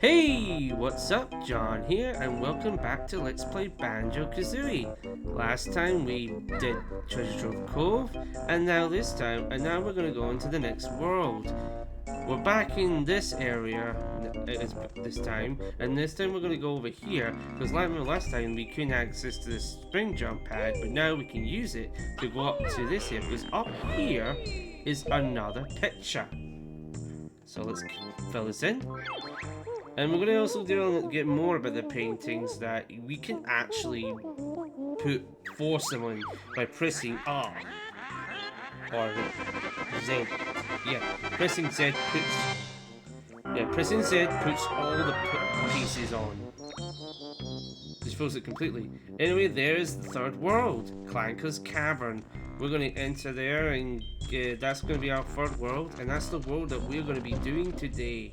Hey, what's up? John here, and welcome back to Let's Play Banjo Kazooie. Last time we did Treasure Trove Cove, and now we're gonna go into the next world. We're back in this area this time, and this time we're gonna go over here because like last time we couldn't access to the spring jump pad, but now we can use it to go up to this here because up here is another picture. So let's fill this in. And we're going to also get more about the paintings that we can actually force them on by pressing R or Z. Yeah, pressing Z puts all the pieces on. Just fills it completely. Anyway, there's the third world, Clanker's Cavern. We're going to enter there, and that's going to be our third world, and that's the world that we're going to be doing today.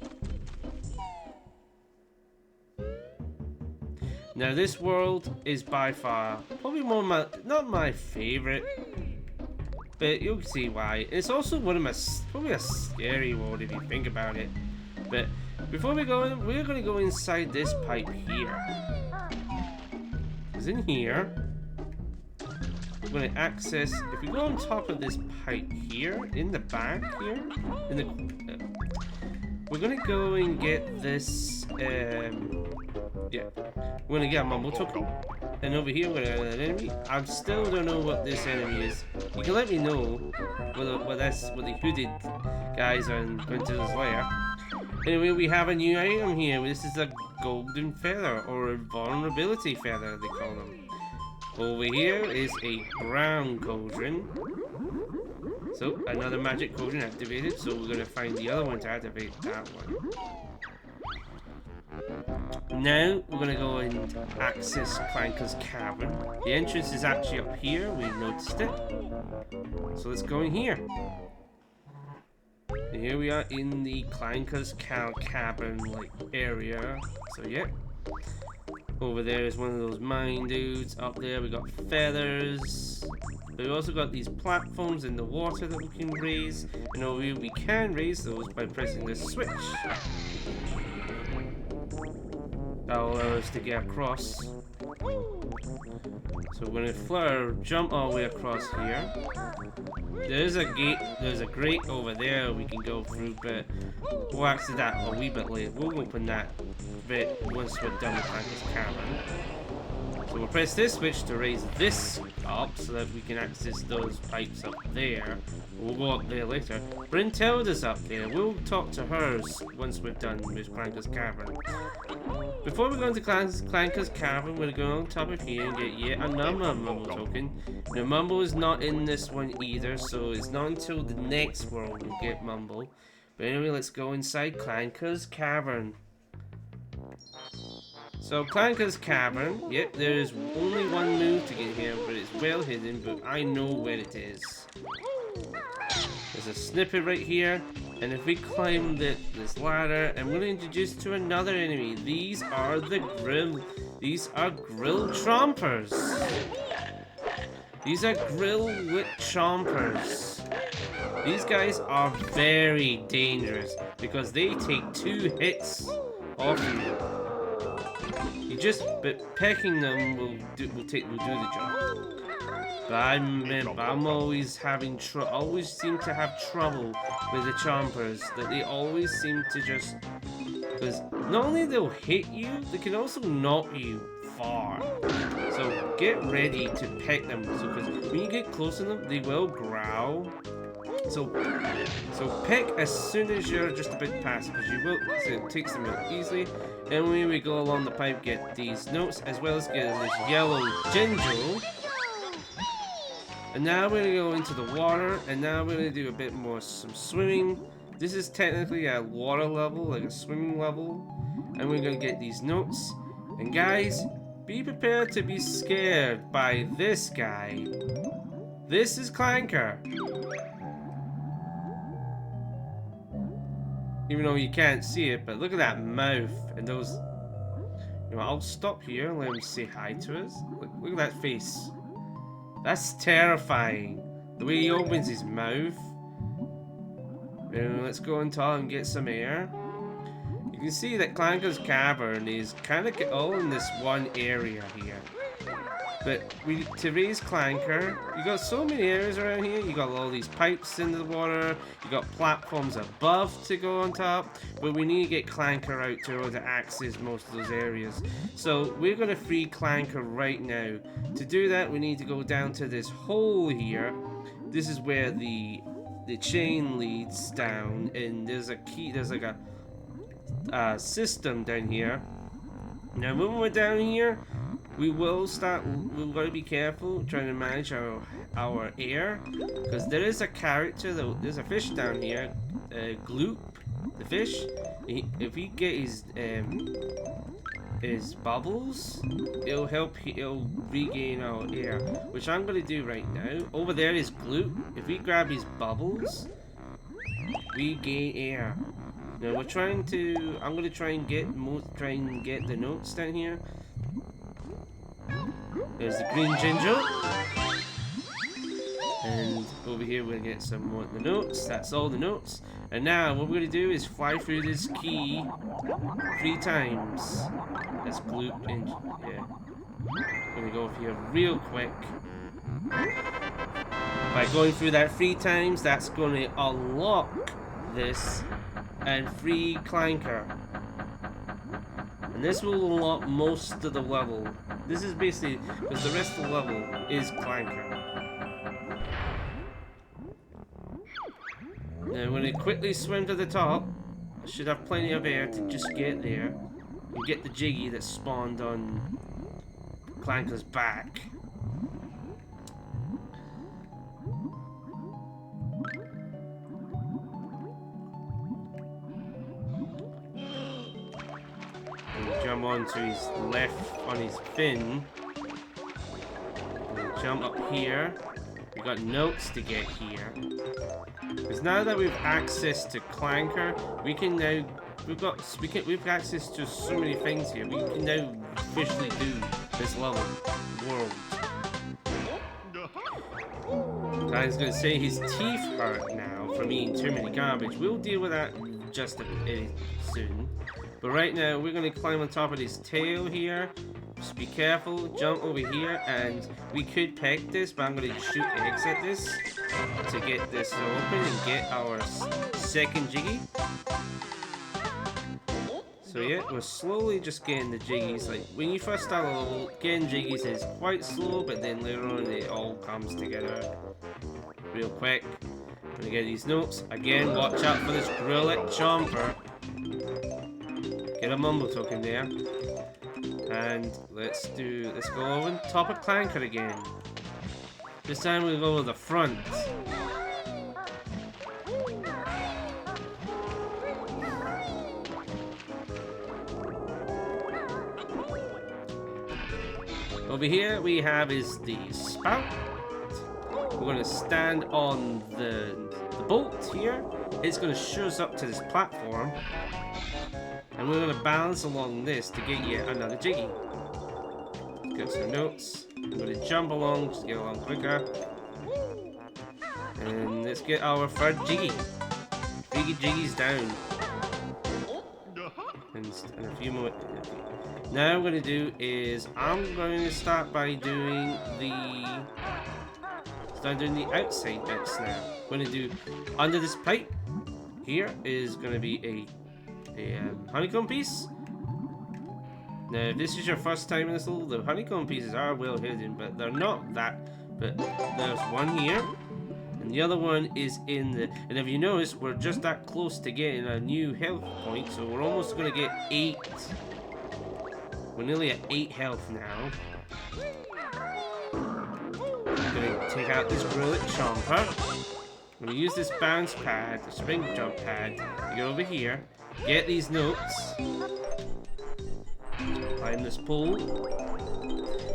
Now this world is by far probably not my favorite, but you'll see why. It's also probably a scary world if you think about it. But before we go in, we're going to go inside this pipe here. Because in here, we're going to access. If we go on top of this pipe here, in the back here, we're going to go and get this. Yeah, we're gonna get a mumble token, and over here we're gonna get an enemy. I still don't know what this enemy is. You can let me know what the hooded guys are going to this lair. Anyway, we have a new item here. This is a golden feather, or a vulnerability feather they call them. Over here is a brown cauldron. So another magic cauldron activated. So we're gonna find the other one to activate that one. Now we're going to go and access Clanker's Cavern. The entrance is actually up here, we noticed it. So let's go in here. And here we are in the Clanker's Cavern like area. So yeah. Over there is one of those mine dudes. Up there we got feathers. But we also got these platforms in the water that we can raise. And over here we can raise those by pressing this switch. That'll allow us to get across. So we're going to jump all the way across here. There's a gate, there's a grate over there we can go through, but we'll access that a wee bit later. We'll open that bit once we're done with Clanker's Cavern. So we'll press this switch to raise this up so that we can access those pipes up there. We'll go up there later. Brintilda's up there. We'll talk to hers once we're done with Clanker's Cavern. Before we go into Clanker's Cavern, we're going to go on top of here and get yet another Mumble token. Now, Mumble is not in this one either, so it's not until the next world we'll get Mumble. But anyway, let's go inside Clanker's Cavern. So, Clanker's Cavern, yep, there is only one move to get here, but it's well hidden, but I know where it is. There's a snippet right here. And if we climb this ladder, and we're introduced to another enemy. These are grill chompers. These are grill wit chompers. These guys are very dangerous because they take 2 hits off you. But pecking them will do the job. But I'm always always seem to have trouble with the chompers. That they always seem to just, because not only they'll hit you, they can also knock you far. So get ready to peck them. So because when you get close to them, they will growl. So peck as soon as you're just a bit past, because you will. So it takes them out easily. And when we go along the pipe, get these notes as well as get this yellow ginger. And now we're going to go into the water, and now we're going to do a bit more some swimming. This is technically a water level, like a swimming level. And we're going to get these notes. And guys, be prepared to be scared by this guy. This is Clanker. Even though you can't see it, but look at that mouth and those. You know, I'll stop here and let him say hi to us. Look at that face. That's terrifying. The way he opens his mouth. Let's go on top and get some air. You can see that Clanker's Cavern is kind of all in this one area here. But to raise Clanker, you got so many areas around here. You got all these pipes in the water. You got platforms above to go on top. But we need to get Clanker out to be able to access most of those areas. So we're going to free Clanker right now. To do that, we need to go down to this hole here. This is where the chain leads down, and there's a key. There's like a system down here. Now, when we're down here, we've got to be careful trying to manage our air, because there is a character, there's a fish down here, Gloop, the fish. If we get his bubbles, it'll regain our air, which I'm going to do right now. Over there is Gloop. If we grab his bubbles, we gain air. Now I'm going to try and get the notes down here. There's the green ginger. And over here we'll get some more of the notes. That's all the notes. And now what we're going to do is fly through this key 3 times. That's Gloop and yeah. I'm going to go over here real quick. By going through that 3 times, that's going to unlock this and free Clanker. And this will unlock most of the level. This is basically because the rest of the level is Clanker. Now I'm going to quickly swim to the top. I should have plenty of air to just get there and get the Jiggy that spawned on Clanker's back. Jump onto his left on his fin. We'll jump up here. We've got notes to get here. Because now that we've access to Clanker, we can now we've access to so many things here. We can now officially do this level world. Guy's gonna say his teeth hurt now from eating too many garbage. We'll deal with that just soon. But right now, we're going to climb on top of his tail here. Just be careful, jump over here, and we could peck this, but I'm going to shoot eggs at this to get this open and get our second Jiggy. So yeah, we're slowly just getting the Jiggies. Like, when you first start a level, getting Jiggies is quite slow, but then later on it all comes together real quick. I'm going to get these notes. Again, watch out for this Grillet Chomper. Get a mumble token there. And let's go over top of Clanker again. This time we'll go to the front. Over here we have is the spout. We're going to stand on the bolt here. It's going to show us up to this platform. And we're going to balance along this to get yet another Jiggy. Get some notes. I'm going to jump along just to get along quicker. And let's get our third Jiggy. 3 Jiggies down. And a few more. Now what I'm going to do is I'm going to start by doing the outside bits now. I'm going to do under this pipe. Here is going to be a honeycomb piece. Now, if this is your first time in this level, the honeycomb pieces are well hidden, but they're not that. But there's one here, and the other one is in the. And if you notice, we're just that close to getting a new health point, so we're almost going to get 8. We're nearly at 8 health now. I'm going to take out this Grillet Chomper. I'm going to use this bounce pad, the spring jump pad, to go over here. Get these notes. Climb this pole.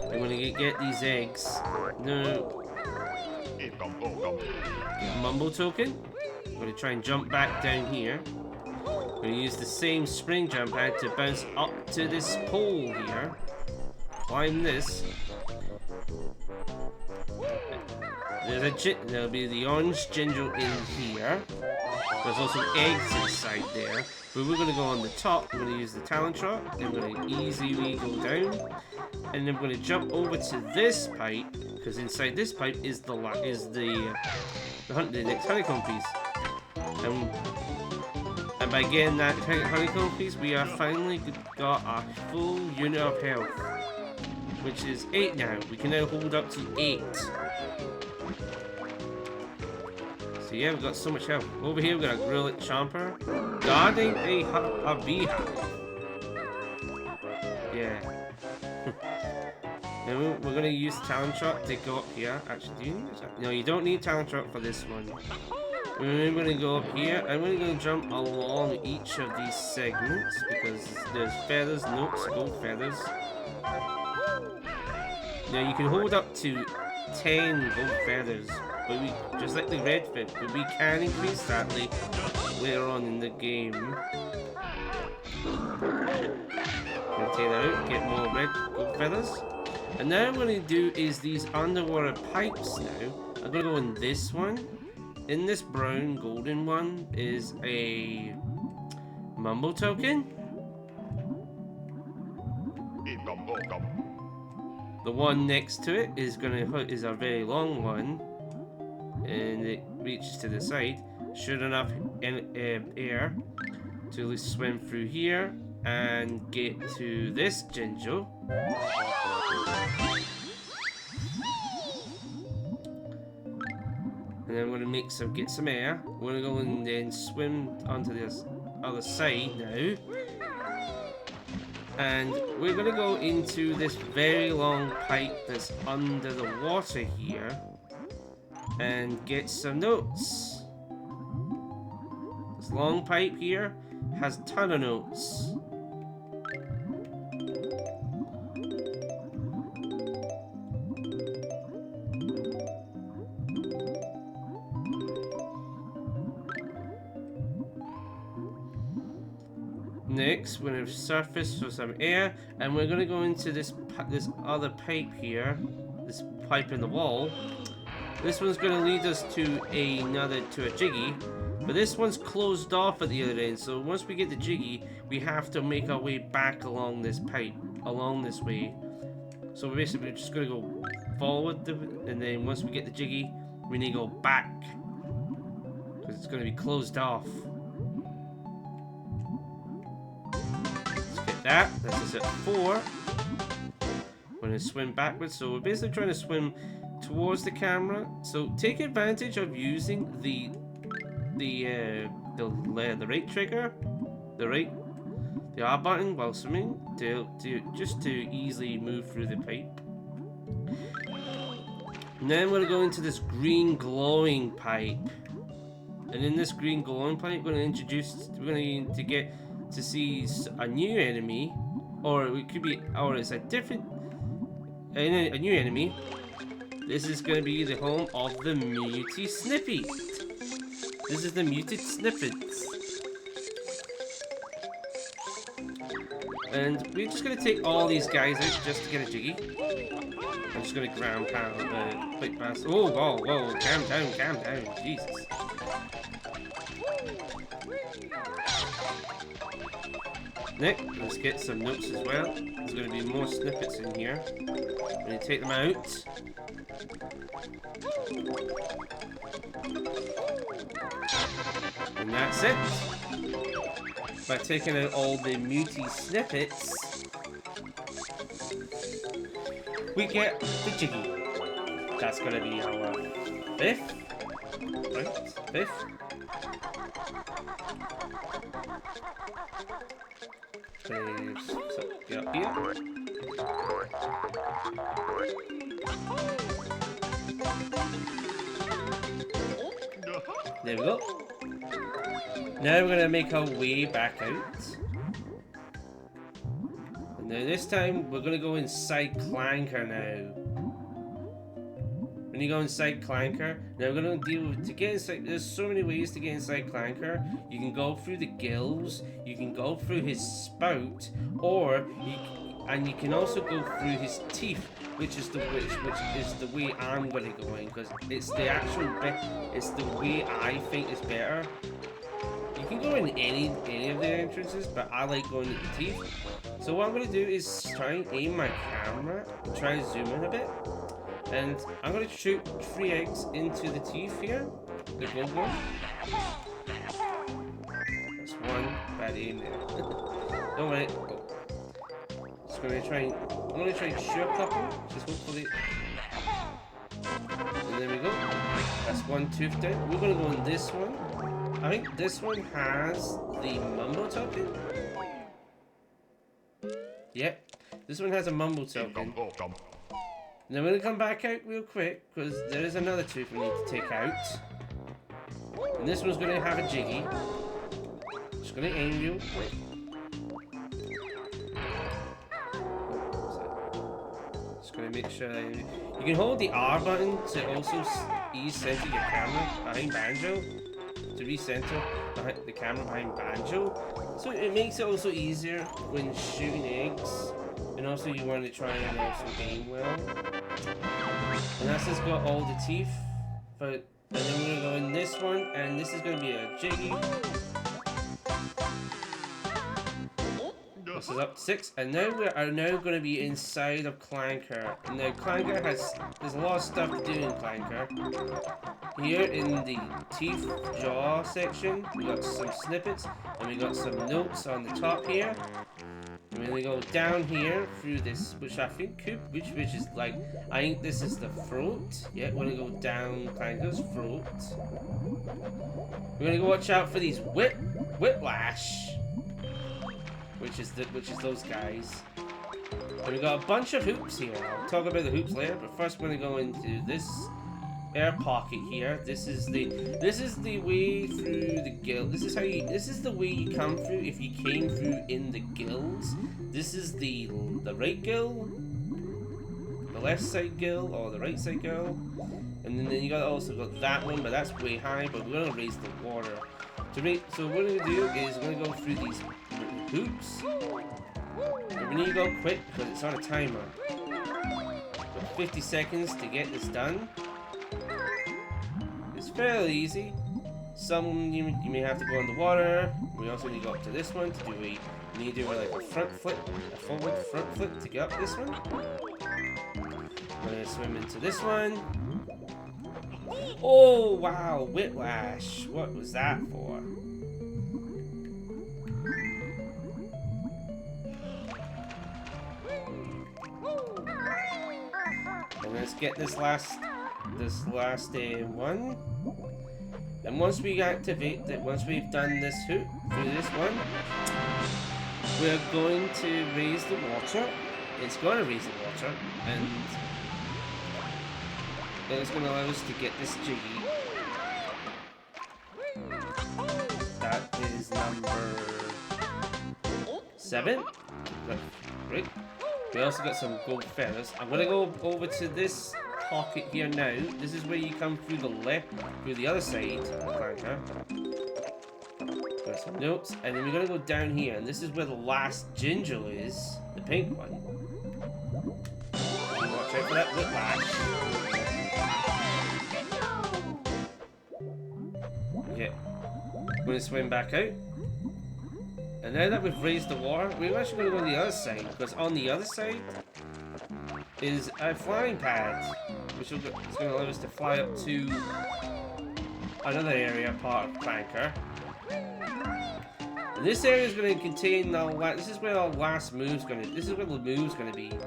I'm going to get these eggs. No. Get a mumbo token. I'm going to try and jump back down here. I'm going to use the same spring jump pad to bounce up to this pole here. Climb this. There'll be the orange ginger in here. There's also eggs inside there. But we're going to go on the top. We're going to use the talent shot. Then we're going to easily go down. And then we're going to jump over to this pipe. Because inside this pipe is the next honeycomb piece. And by getting that honeycomb piece, we have finally got a full unit of health. Which is 8 now. We can now hold up to 8. So yeah, we've got so much health. Over here we've got a Grillet Chomper guarding a beehive. Yeah. Now we're going to use Talent Shot to go up here. Actually, do you need that? No, you don't need Talent Shot for this one. We're going to go up here. I'm going to jump along each of these segments because there's feathers, notes, gold feathers. Now you can hold up to 10 gold feathers, but we just like the red fit, but we can increase that later on in the game. Gonna take that out, get more red gold feathers. And now what I'm gonna do is these underwater pipes now. I'm gonna go in this one. In this brown golden one is a mumble token. The one next to it is a very long one, and it reaches to the side. Should enough air to swim through here and get to this Jinjo. And then we're gonna get some air. We're gonna go and then swim onto this other side now. And we're going to go into this very long pipe that's under the water here and get some notes. This long pipe here has a ton of notes. Next, we're going to surface for some air, and we're going to go into this other pipe here, this pipe in the wall. This one's going to lead us to a Jiggy, but this one's closed off at the other end. So once we get the Jiggy, we have to make our way back along this pipe, along this way. So basically, we're just going to go forward, and then once we get the Jiggy, we need to go back because it's going to be closed off. This is at 4. We're going to swim backwards, so we're basically trying to swim towards the camera. So take advantage of using the right trigger, the R button while swimming to easily move through the pipe. And then we're going to go into this green glowing pipe, and in this green glowing pipe, we're going to get to see a new enemy, or it could be, or it's a new enemy. This is going to be the home of the Muty Snippy. This is the Muted Snippets. And we're just going to take all these guys out just to get a Jiggy. I'm just going to ground pound quick pass. Oh, whoa, calm down, Jesus. Next, let's get some notes as well. There's going to be more snippets in here. We're going to take them out. And that's it. By taking out all the Muty snippets, we get the Jiggy. That's going to be our 5th. Right? 5th. So get up here. There we go. Now we're going to make our way back out. And now this time we're going to go inside Clanker now. When you go inside Clanker, now we're going to deal with, to get inside, there's so many ways to get inside Clanker. You can go through the gills, you can go through his spout, or you can also go through his teeth, which is the way I'm going to go in, because it's the actual it's the way I think is better. You can go in any of the entrances, but I like going to the teeth. So what I'm gonna do is try and aim my camera, try and zoom in a bit, and I'm gonna shoot 3 eggs into the teeth here, the gold one. That's one bad aim there. Don't worry. I'm gonna try and shoot a couple, just hopefully. And there we go. That's one tooth down. We're gonna go in this one. I think this one has the mumbo token. Yep, this one has a mumbo token. And then we're gonna come back out real quick because there is another tooth we need to take out. And this one's gonna have a jiggy. Just gonna aim real quick. Just gonna make sure that you can hold the R button to also center your camera behind Banjo. To recenter the camera behind Banjo, so it makes it also easier when shooting eggs, and also you want to try and also aim well. And that's just got all the teeth, and then we're gonna go in this one, and this is gonna be a jiggy. This is up to 6, and now we are going to be inside of Clanker. And now Clanker there's a lot of stuff to do in Clanker. Here in the teeth jaw section, we got some snippets, and we got some notes on the top here. And we're gonna go down here through this, which I think which is like, I think this is the throat. Yeah, we're gonna go down Clanker's throat. We're gonna go watch out for these whiplash. Which is those guys. And we got a bunch of hoops here. I'll talk about the hoops later, but first we're gonna go into this air pocket here. This is the way through the gill. This is the way you come through if you came through in the gills. This is the right gill, the left side gill, or the right side gill. And then you also got that one, but that's way high, but we're gonna raise the water. So what we're gonna do is we're gonna go through these hoops. And we need to go quick because it's on a timer. Got 50 seconds to get this done. It's fairly easy. Some you may have to go in the water. We also need to go up to this one to do like a front flip, a forward front flip to get up this one. We're gonna swim into this one. Oh wow, whiplash! What was that for? And let's get this last one. And once we activate that, once we've done this hoop through this one, we're going to raise the water. It's going to raise the water, and it's going to allow us to get this jiggy. That is number 7. Right. We also got some gold feathers. I'm going to go over to this pocket here now. This is where you come through the other side of the Clanker. Got some notes, and then we're going to go down here, and this is where the last ginger is, the pink one. Watch out for that whiplash. Okay, I'm going to swim back out. And now that we've raised the water, we're actually going to go on the other side, because on the other side is a flying pad, which is going to allow us to fly up to another area part of Clanker. And this area is going to contain this is where our last move's going to. This is where the move's going to be.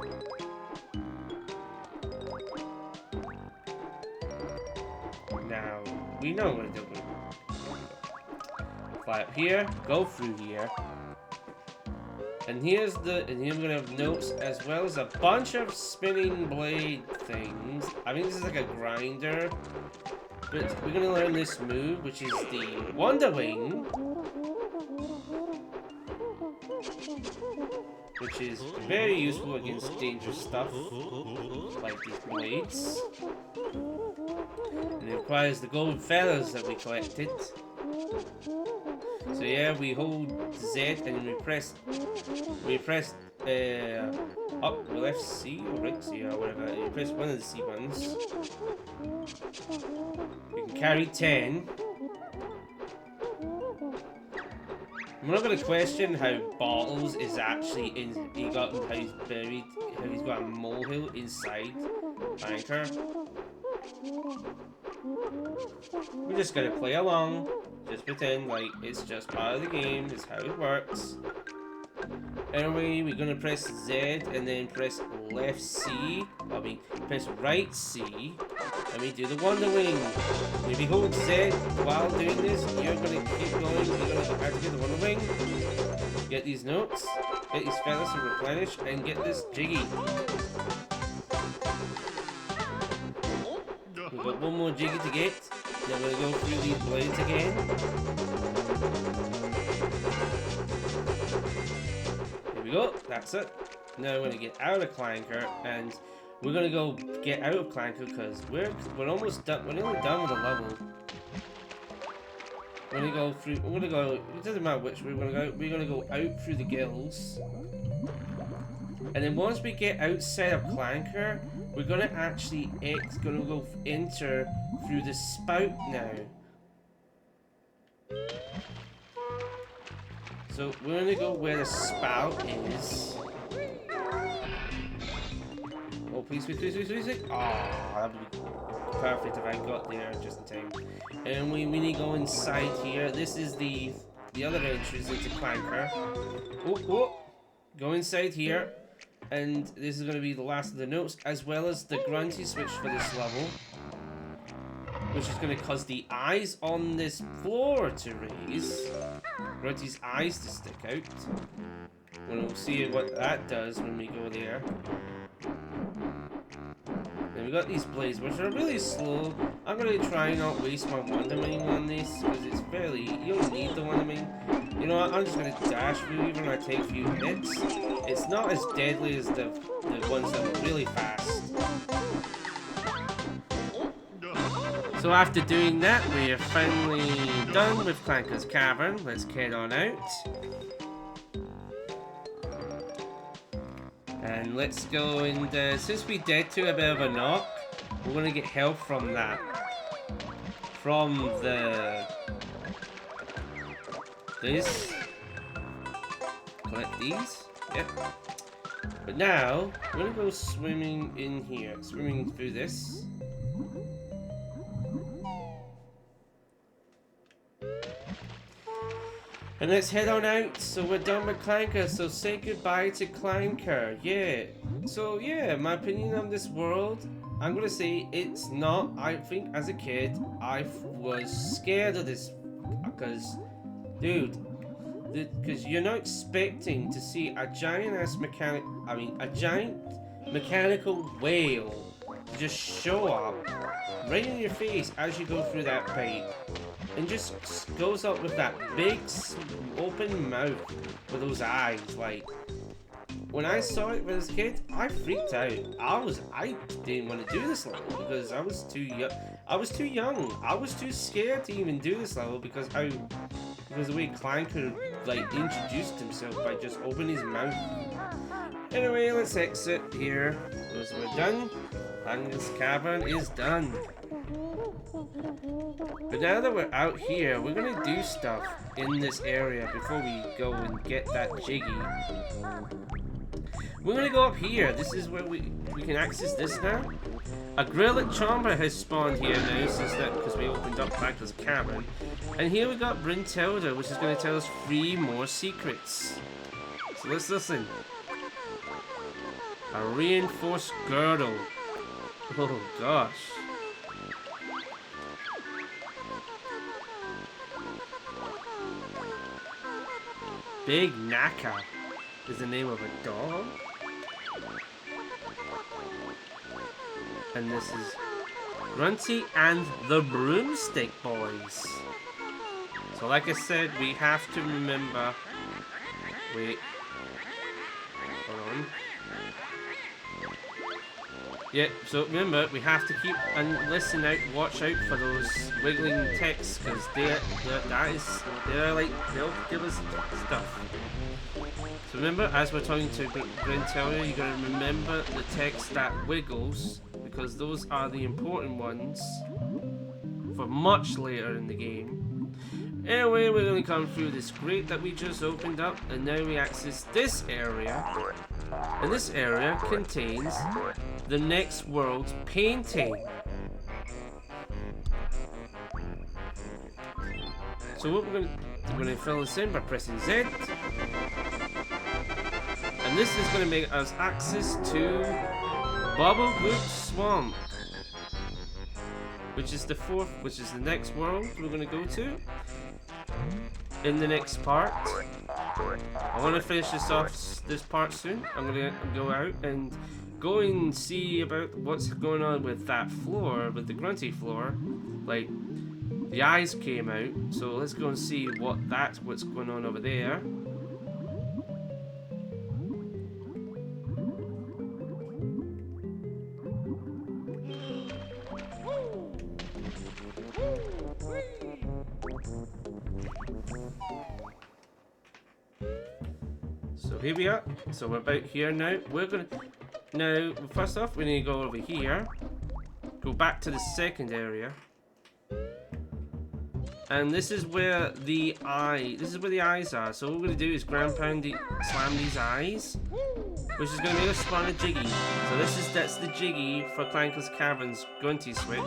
Now we know what to do. Fly up here, go through here. And here we're gonna have notes as well as a bunch of spinning blade things. I think this is like a grinder. But we're gonna learn this move, which is the Wonder Wing. Which is very useful against dangerous stuff, like these blades. And it requires the golden feathers that we collected. So yeah, we hold Z and we press up or left C or right C or whatever. You press one of the C buttons. We can carry 10. I'm not gonna question how Bottles is actually in. He got how he's buried. How he's got a molehill inside Clanker. We're just gonna play along. Just pretend like it's just part of the game. It's how it works. Anyway, we're gonna press Z and then press left C. Press right C. And we do the Wonder Wing. If you hold Z while doing this, you're gonna keep going. You're gonna have to get the Wonder Wing. Get these notes. Get these feathers to replenish and get this Jiggy. We've got one more Jiggy to get. Then we're gonna go through these blades again. Here we go. That's it. Now we're gonna get out of Clanker and we're gonna go get out of Clanker because we're almost done. We're nearly done with the level. We're gonna go through. We're gonna go. It doesn't matter which way we're gonna go. We're gonna go out through the gills, and then once we get outside of Clanker, we're gonna actually go enter through the spout now. So we're gonna go where the spout is. Oh, please, please, please, please, please. Oh, that would be perfect if I got there just in time. And we need to go inside here. This is the other entrance into Clanker. Oh, oh. Go inside here. And this is going to be the last of the notes, as well as the grunty switch for this level. Which is going to cause the eyes on this floor to raise. Grunty's eyes to stick out. We'll see what that does when we go there. Then we got these blades, which are really slow. I'm going to try not waste my Wonder Wing on this, because it's fairly... You don't need the Wonder Wing. You know what, I'm just going to dash through even when I take a few hits. It's not as deadly as the ones that are really fast. So after doing that, we are finally done with Clanker's Cavern. Let's head on out. And let's go and, since we did to a bit of a knock, we're going to get help from that. From this. Collect these. Yep. But now, we're going to go swimming in here. Swimming through this. And let's head on out. So we're done with Clanker. So say goodbye to Clanker. Yeah. So yeah, my opinion on this world, I'm gonna say it's not. I think as a kid, I was scared of this because, dude, because you're not expecting to see a giant mechanical whale just show up right in your face as you go through that pipe. And just goes up with that big open mouth with those eyes. Like, when I saw it when I was a kid, I freaked out. I didn't want to do this level because I was too young. I was too young. I was too scared to even do this level because the way Clanker like introduced himself by just opening his mouth. Anyway, let's exit here. Because we're done. Clanker's Cavern is done. But now that we're out here, we're gonna do stuff in this area before we go and get that Jiggy. We're gonna go up here. This is where we can access this now. A Grillet Chomper has spawned here now since that because we opened up Clanker's Cavern. And here we got Brintilda, which is gonna tell us 3 more secrets. So let's listen. A reinforced girdle. Oh gosh. Big Naka is the name of a dog. And this is Grunty and the Broomstick Boys. So like I said, we have to remember... Wait. Hold on. Yeah, so remember, we have to keep and listen out, watch out for those wiggling texts, because they'll give us stuff. So remember, as we're talking to Brintilda, you gotta remember the text that wiggles, because those are the important ones for much later in the game. Anyway, we're going to come through this grate that we just opened up, and now we access this area. And this area contains the next world's painting. So what we're going to fill this in by pressing Z. And this is going to make us access to Bubble Gloop Swamp, which is the next world we're going to go to in the next part. I want to finish this part soon. I'm going to go out and go and see about what's going on with that floor, with the grunty floor. Like, the eyes came out, so let's go and see what's going on over there. So here we are. So we're about here now. First off, we need to go over here. Go back to the second area. And this is where the eyes are. So what we're gonna do is slam these eyes, which is gonna make us spawn a Jiggy. So that's the Jiggy for Clanker's Cavern's grunty switch.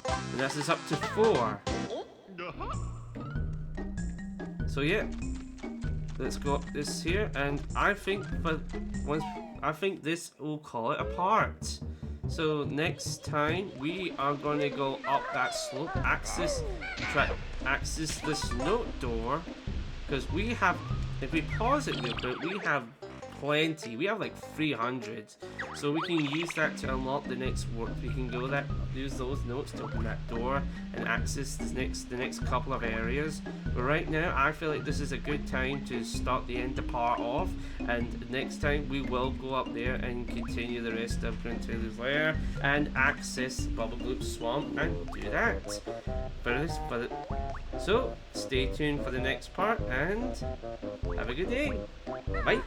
And that's us up to 4. So yeah. Let's go up this here, and I think this will call it a part. So next time we are going to go up that slope, access this note door, because we have, if we pause it real quick, we have plenty. We have like 300, so we can use that to unlock the next work. We can use those notes to open that door and access the next couple of areas. But right now, I feel like this is a good time to start the end part off, and next time we will go up there and continue the rest of Gruntilda's Lair and access Bubble Gloop Swamp and do that. So stay tuned for the next part and have a good day. Bye.